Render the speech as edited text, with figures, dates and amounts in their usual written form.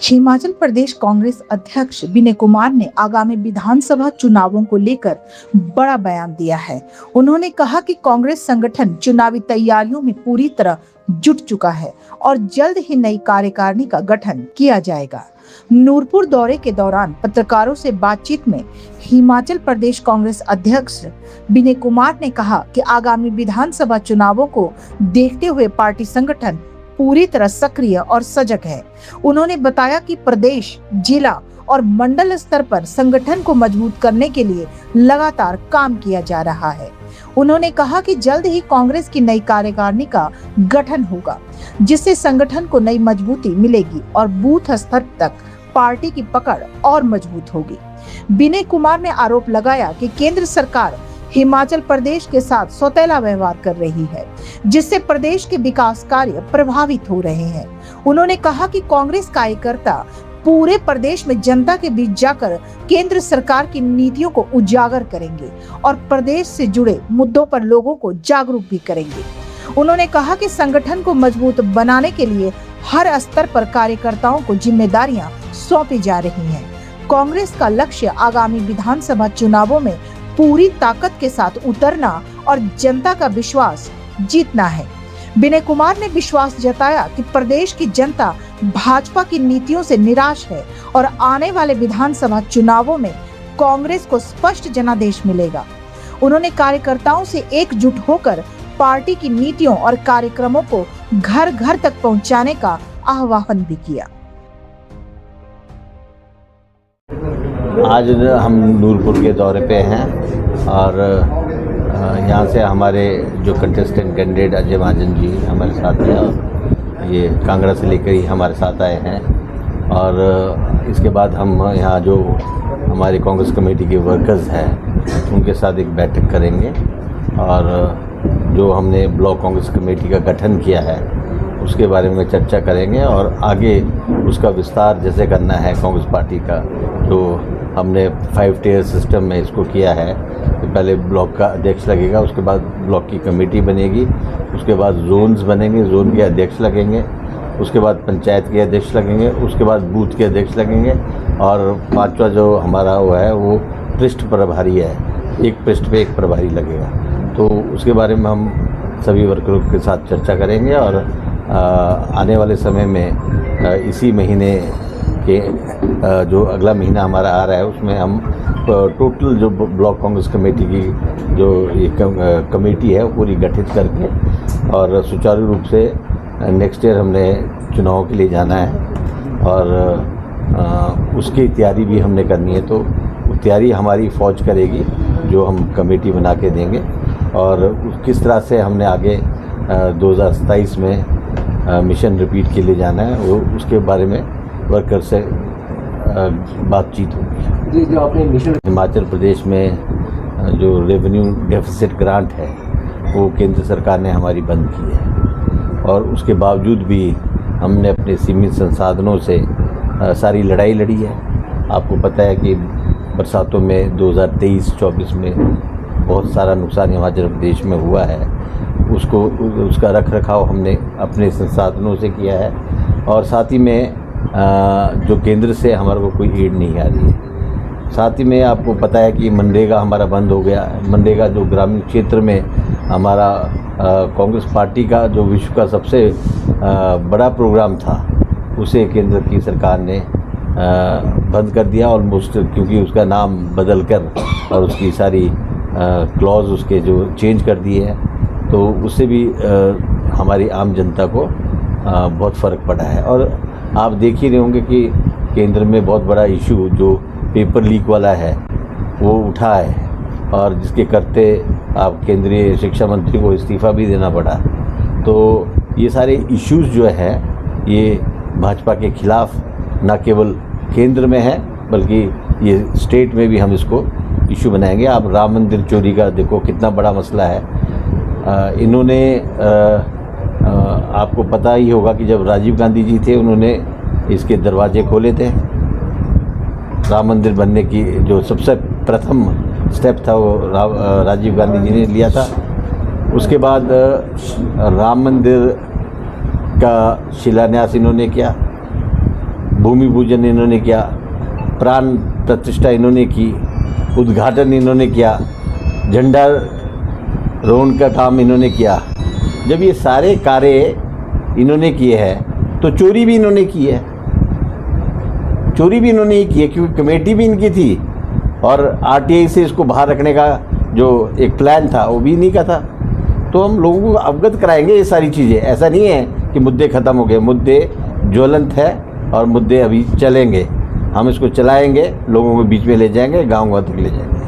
हिमाचल प्रदेश कांग्रेस अध्यक्ष विनय कुमार ने आगामी विधानसभा चुनावों को लेकर बड़ा बयान दिया है। उन्होंने कहा कि कांग्रेस संगठन चुनावी तैयारियों में पूरी तरह जुट चुका है और जल्द ही नई कार्यकारिणी का गठन किया जाएगा। नूरपुर दौरे के दौरान पत्रकारों से बातचीत में हिमाचल प्रदेश कांग्रेस अध्यक्ष विनय कुमार ने कहा कि आगामी विधानसभा चुनावों को देखते हुए पार्टी संगठन पूरी तरह सक्रिय और सजग है। उन्होंने बताया कि प्रदेश, जिला और मंडल स्तर पर संगठन को मजबूत करने के लिए लगातार काम किया जा रहा है। उन्होंने कहा कि जल्द ही कांग्रेस की नई कार्यकारिणी का गठन होगा, जिससे संगठन को नई मजबूती मिलेगी और बूथ स्तर तक पार्टी की पकड़ और मजबूत होगी। विनय कुमार ने आरोप लगाया कि केंद्र सरकार हिमाचल प्रदेश के साथ सौतेला व्यवहार कर रही है, जिससे प्रदेश के विकास कार्य प्रभावित हो रहे हैं। उन्होंने कहा कि कांग्रेस कार्यकर्ता पूरे प्रदेश में जनता के बीच जाकर केंद्र सरकार की नीतियों को उजागर करेंगे और प्रदेश से जुड़े मुद्दों पर लोगों को जागरूक भी करेंगे। उन्होंने कहा कि संगठन को मजबूत बनाने के लिए हर स्तर पर कार्यकर्ताओं को जिम्मेदारियां सौंपी जा रही हैं। कांग्रेस का लक्ष्य आगामी विधानसभा चुनावों में पूरी ताकत के साथ उतरना और जनता का विश्वास जीतना है। विनय कुमार ने विश्वास जताया कि प्रदेश की जनता भाजपा की नीतियों से निराश है और आने वाले विधानसभा चुनावों में कांग्रेस को स्पष्ट जनादेश मिलेगा। उन्होंने कार्यकर्ताओं से एकजुट होकर पार्टी की नीतियों और कार्यक्रमों को घर घर तक पहुंचाने का आह्वान भी किया। आज हम नूरपुर के दौरे पे हैं और यहाँ से हमारे जो कंटेस्टेंट कैंडिडेट अजय महाजन जी हमारे साथ हैं और ये कांगड़ा से लेकर ही हमारे साथ आए हैं। और इसके बाद हम यहाँ जो हमारे कांग्रेस कमेटी के वर्कर्स हैं उनके साथ एक बैठक करेंगे और जो हमने ब्लॉक कांग्रेस कमेटी का गठन किया है उसके बारे में चर्चा करेंगे और आगे उसका विस्तार जैसे करना है कांग्रेस पार्टी का, जो हमने 5 टियर सिस्टम में इसको किया है। तो पहले ब्लॉक का अध्यक्ष लगेगा, उसके बाद ब्लॉक की कमेटी बनेगी, उसके बाद जोन्स बनेंगे, जोन के अध्यक्ष लगेंगे, उसके बाद पंचायत के अध्यक्ष लगेंगे, उसके बाद बूथ के अध्यक्ष लगेंगे और 5वां जो हमारा वो है वो पृष्ठ प्रभारी है, एक पृष्ठ पे एक प्रभारी लगेगा। तो उसके बारे में हम सभी वर्करों के साथ चर्चा करेंगे और आने वाले समय में इसी महीने के जो अगला महीना हमारा आ रहा है उसमें हम टोटल जो ब्लॉक कांग्रेस कमेटी की जो ये कमेटी है वो पूरी गठित करके और सुचारू रूप से नेक्स्ट ईयर हमने चुनाव के लिए जाना है और उसकी तैयारी भी हमने करनी है। तो तैयारी हमारी फ़ौज करेगी जो हम कमेटी बना के देंगे और किस तरह से हमने आगे 2027 में मिशन रिपीट के लिए जाना है वो उसके बारे में वर्कर से बातचीत होगी। जी, जो आपने मिशन हिमाचल प्रदेश में जो रेवेन्यू डेफिसिट ग्रांट है वो केंद्र सरकार ने हमारी बंद की है और उसके बावजूद भी हमने अपने सीमित संसाधनों से सारी लड़ाई लड़ी है। आपको पता है कि बरसातों में 2023-24 में बहुत सारा नुकसान हिमाचल प्रदेश में हुआ है, उसका रख रखाव हमने अपने संसाधनों से किया है और साथ ही में जो केंद्र से हमारे को कोई एड नहीं आ रही है। साथ ही में आपको पता है कि मनरेगा हमारा बंद हो गया। मनरेगा जो ग्रामीण क्षेत्र में हमारा कांग्रेस पार्टी का जो विश्व का सबसे बड़ा प्रोग्राम था उसे केंद्र की सरकार ने बंद कर दिया ऑलमोस्ट, क्योंकि उसका नाम बदल कर और उसकी सारी क्लॉज उसके जो चेंज कर दिए हैं। तो उससे भी हमारी आम जनता को बहुत फ़र्क पड़ा है। और आप देख ही रहे होंगे कि केंद्र में बहुत बड़ा इशू जो पेपर लीक वाला है वो उठा है और जिसके करते आप केंद्रीय शिक्षा मंत्री को इस्तीफ़ा भी देना पड़ा। तो ये सारे इश्यूज़ जो है ये भाजपा के खिलाफ न केवल केंद्र में है बल्कि ये स्टेट में भी हम इसको इशू बनाएंगे। आप राम मंदिर चोरी का देखो कितना बड़ा मसला है। इन्होंने आपको पता ही होगा कि जब राजीव गांधी जी थे उन्होंने इसके दरवाजे खोले थे। राम मंदिर बनने की जो सबसे प्रथम स्टेप था वो राजीव गांधी जी ने लिया था। उसके बाद राम मंदिर का शिलान्यास इन्होंने किया। भूमि पूजन इन्होंने किया, प्राण प्रतिष्ठा इन्होंने की, उद्घाटन इन्होंने किया, झंडा रोहण का काम इन्होंने किया। जब ये सारे कार्य इन्होंने किए हैं तो चोरी भी इन्होंने की है, चोरी भी इन्होंने ही की है, क्योंकि कमेटी भी इनकी थी और आरटीआई से इसको बाहर रखने का जो एक प्लान था वो भी इन्हीं का था। तो हम लोगों को अवगत कराएंगे ये सारी चीज़ें। ऐसा नहीं है कि मुद्दे ख़त्म हो गए, मुद्दे ज्वलंत है और मुद्दे अभी चलेंगे। हम इसको चलाएंगे, लोगों को बीच में ले जाएंगे, गाँव तक ले जाएंगे।